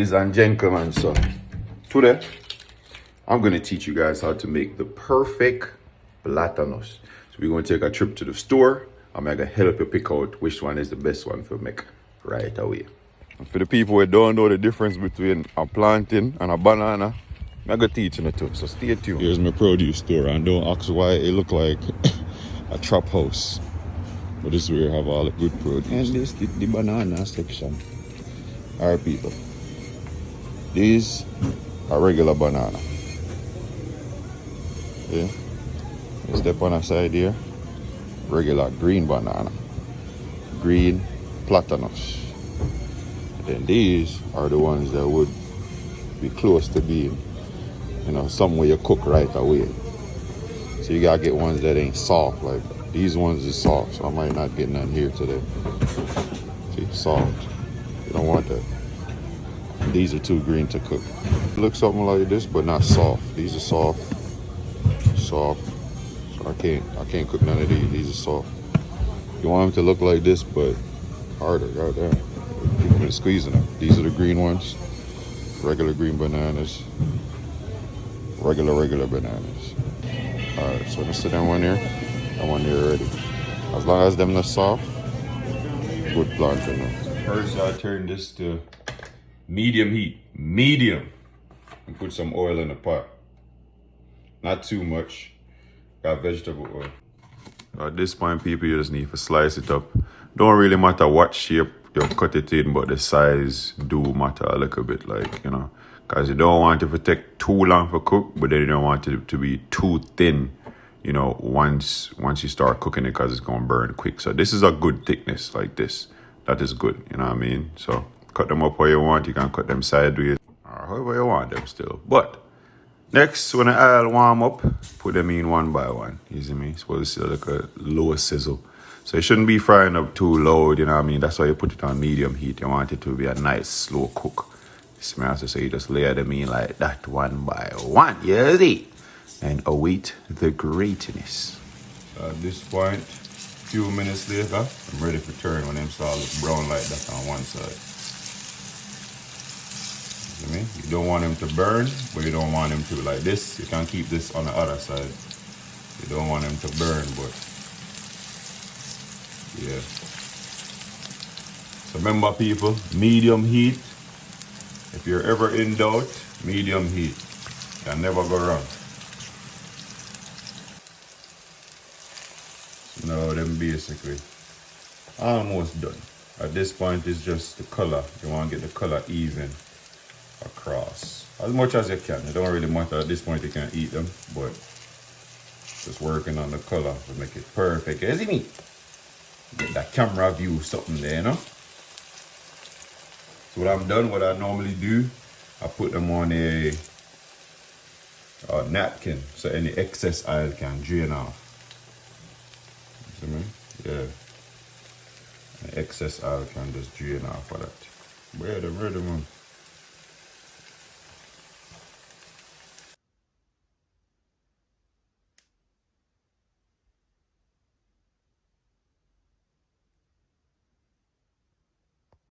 Ladies and gentlemen, so today I'm going to teach you guys how to make the perfect platanos. So we're going to take a trip to the store. I'm going to help you pick out which one is the best one for make right away. And for the people who don't know the difference between a plantain and a banana, I'm going to teach you too, so stay tuned. Here's my produce store, and don't ask why it look like a trap house. But this is where you have all the good produce. And this is the banana section. Alright people, these are regular banana. Yeah, you step on the side here, regular green banana, green platanos. And then these are the ones that would be close to being, you know, somewhere you cook right away. So you gotta get ones that ain't soft. Like these ones is soft, so I might not get none here today. See, soft. You don't want that. And these are too green to cook. It looks something like this, but not soft. These are soft. Soft. So I can't cook none of these. These are soft. You want them to look like this, but harder right there. Keep them squeezing them. These are the green ones. Regular green bananas. Regular bananas. Alright, so let's sit down one here. That one there already. As long as them not soft, good plantain. First I turn this to medium heat. Medium. And put some oil in the pot. Not too much. Got vegetable oil. At this point, people, you just need to slice it up. Don't really matter what shape you cut it in, but the size do matter a little bit, like, you know. Because you don't want it to take too long for cook, but then you don't want it to be too thin, you know, once you start cooking it, because it's going to burn quick. So this is a good thickness, like this. That is good, you know what I mean? So cut them up how you want. You can cut them sideways or however you want them still. But next, when the oil warm up, put them in one by one. You see me? It's supposed to see like a low sizzle. So it shouldn't be frying up too low, you know what I mean? That's why you put it on medium heat. You want it to be a nice slow cook. You see me? So you just layer them in like that one by one. You see? And await the greatness. So at this point, a few minutes later, I'm ready to turn when them start look brown like that on one side. You see me? You don't want them to burn, but you don't want them to like this. You can keep this on the other side. You don't want them to burn, but yeah. So remember people, medium heat. If you're ever in doubt, medium heat. You'll never go wrong. Now them basically almost done. At this point it's just the color. You want to get the color even across. As much as you can. It don't really matter at this point you can eat them, but just working on the color to make it perfect. You see me? Get that camera view something there, you know? So what I'm done, what I normally do, I put them on a napkin so any excess oil can drain off. You see me? Yeah. The excess oil can just drain off of that. Where the man?